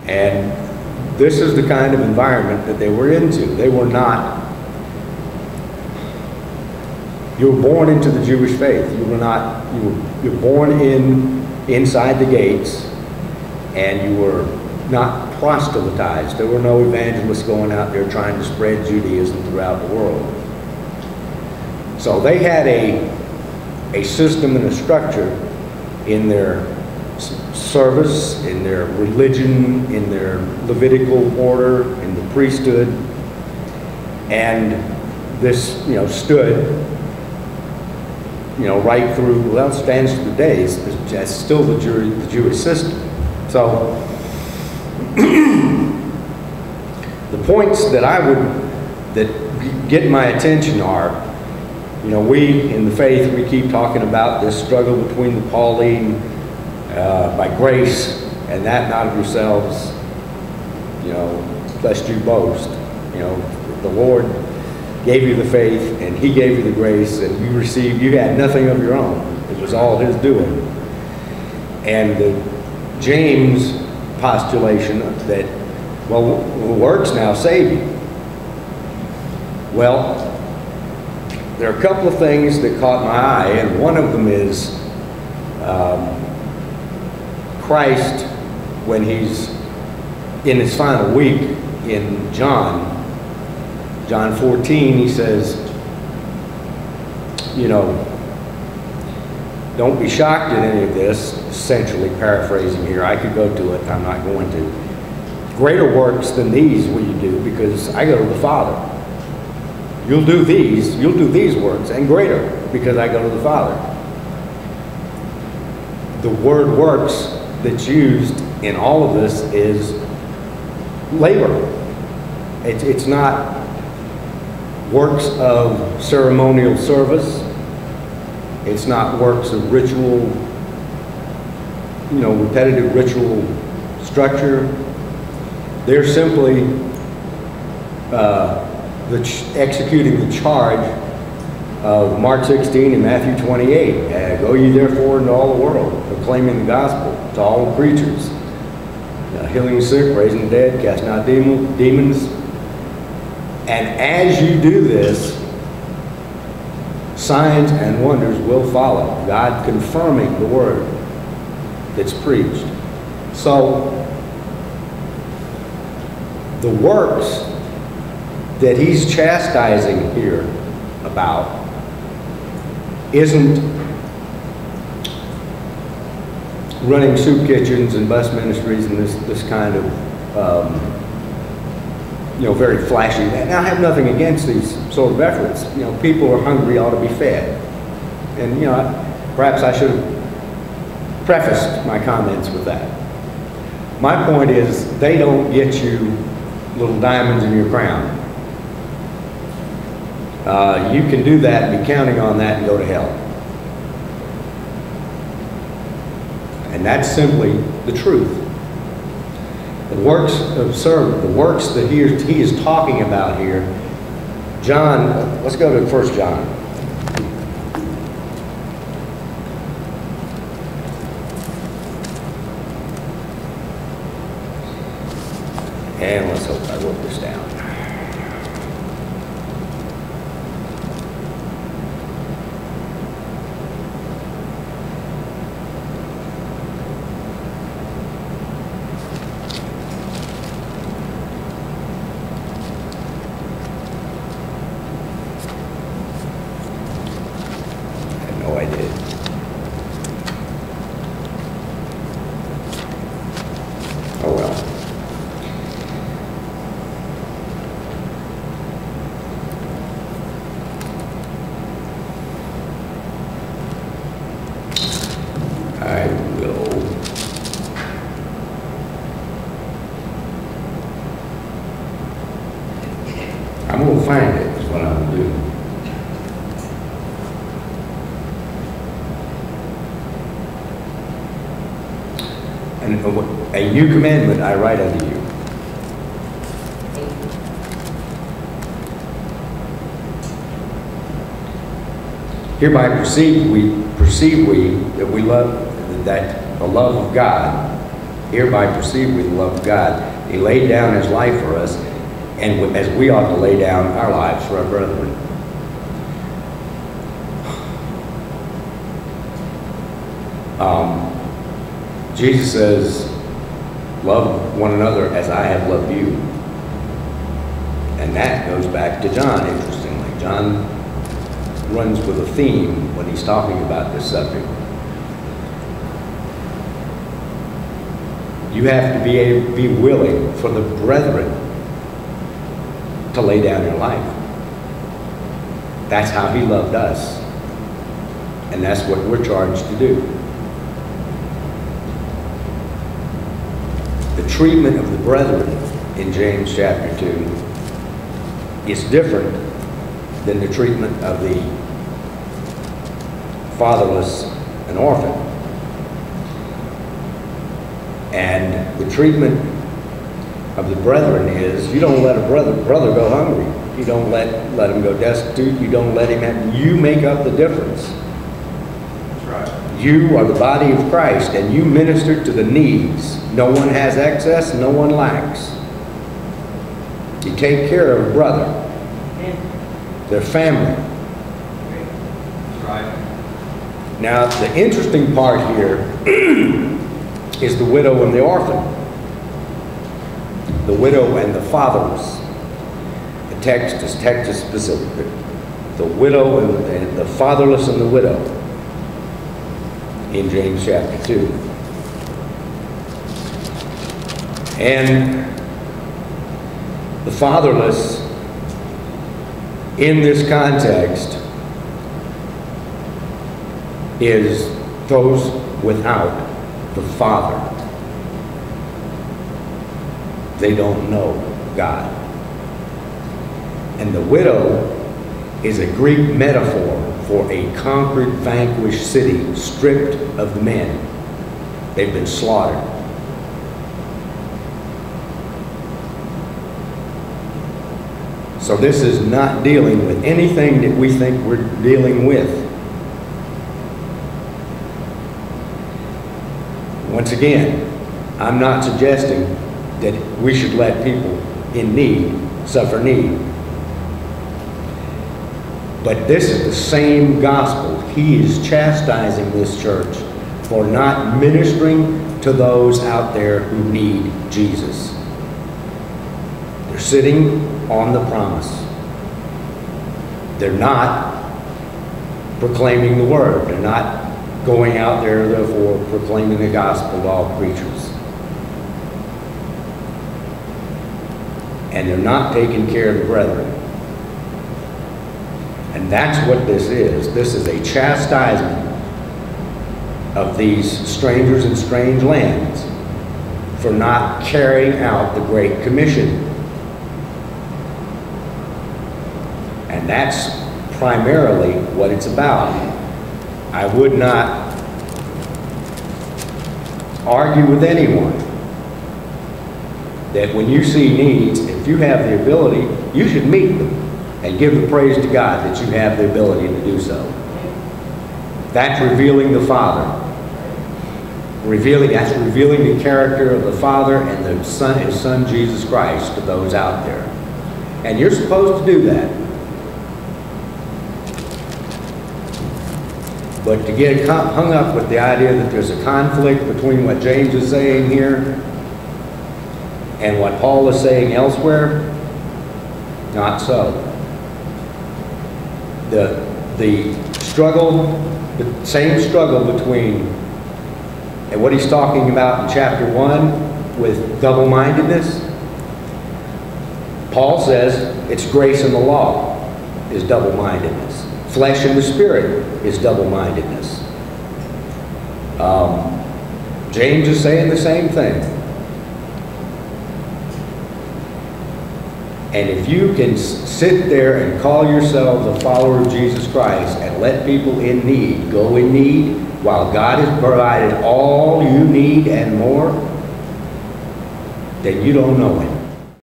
And this is the kind of environment that they were into. They were not, you were born into the Jewish faith. You were not, you're born inside the gates, and you were not proselytized. There were no evangelists going out there trying to spread Judaism throughout the world. So they had a system and a structure in their service, in their religion, in their Levitical order, in the priesthood, and this, stood, right through, well, it stands to the days as still the Jewish system. So the points that that get my attention are, we in the faith, we keep talking about this struggle between the Pauline by grace, and that not of yourselves, lest you boast. The Lord gave you the faith, and He gave you the grace, and you had nothing of your own. It was all His doing. And the James postulation that, well, the works now save you. Well, there are a couple of things that caught my eye, and one of them is Christ, when He's in His final week in John 14, He says, don't be shocked at any of this, essentially paraphrasing here. I could go to it, I'm not going to. Greater works than these will you do, because I go to the Father. You'll do these works, and greater, because I go to the Father. The word works that's used in all of this is labor. It's not works of ceremonial service. It's not works of ritual, repetitive ritual structure. They're simply executing the charge of Mark 16 and Matthew 28. Go ye therefore into all the world, proclaiming the gospel to all creatures. Healing the sick, raising the dead, casting out demons. And as you do this, signs and wonders will follow. God confirming the word that's preached. So, the works that He's chastising here about isn't running soup kitchens and bus ministries and this kind of very flashy. And I have nothing against these sort of efforts. People are hungry, ought to be fed. And perhaps I should have prefaced my comments with that. My point is, they don't get you little diamonds in your crown. You can do that and be counting on that and go to hell. And that's simply the truth. The works of service, the works that he is talking about here, John, let's go to 1 John. And let's hope I wrote this down. I'm going to find it, is what I'm going to do. And a new commandment I write unto you. Hereby perceive we that we love, that the love of God Hereby perceive we the love of God. He laid down his life for us, and as we ought to lay down our lives for our brethren. Jesus says, love one another as I have loved you. And that goes back to John, interestingly. John runs with a theme when he's talking about this subject. You have to be willing for the brethren to lay down your life. That's how he loved us. And that's what we're charged to do. The treatment of the brethren in James chapter 2 is different than the treatment of the fatherless and orphan. And the treatment of the brethren is, you don't let a brother go hungry. You don't let him go destitute. You don't let him have, you make up the difference. That's right. You are the body of Christ, and you minister to the needs. No one has excess, no one lacks. You take care of a brother, their family. That's right. Now, the interesting part here is the widow and the orphan. The widow and the fatherless. The text is Texas specific. The widow and the fatherless and the widow in James chapter 2. And the fatherless in this context is those without the Father. They don't know God. And the widow is a Greek metaphor for a conquered, vanquished city stripped of men. They've been slaughtered. So this is not dealing with anything that we think we're dealing with. Once again, I'm not suggesting that we should let people in need suffer need. But this is the same gospel. He is chastising this church for not ministering to those out there who need Jesus. They're sitting on the promise. They're not proclaiming the word. They're not going out there, therefore, proclaiming the gospel to all creatures. And they're not taking care of the brethren. And that's what this is. This is a chastisement of these strangers in strange lands for not carrying out the Great Commission. And that's primarily what it's about. I would not argue with anyone that when you see needs, if you have the ability, you should meet them and give the praise to God that you have the ability to do so. That's revealing the Father. That's revealing the character of the Father and the Son, His Son Jesus Christ, to those out there. And you're supposed to do that. But to get hung up with the idea that there's a conflict between what James is saying here and what Paul is saying elsewhere, not so. The struggle, the same struggle between, and what he's talking about in chapter 1 with double-mindedness, Paul says it's grace and the law is double-mindedness. Flesh and the spirit is double-mindedness. James is saying the same thing. And if you can sit there and call yourself a follower of Jesus Christ and let people in need go in need while God has provided all you need and more, then you don't know Him.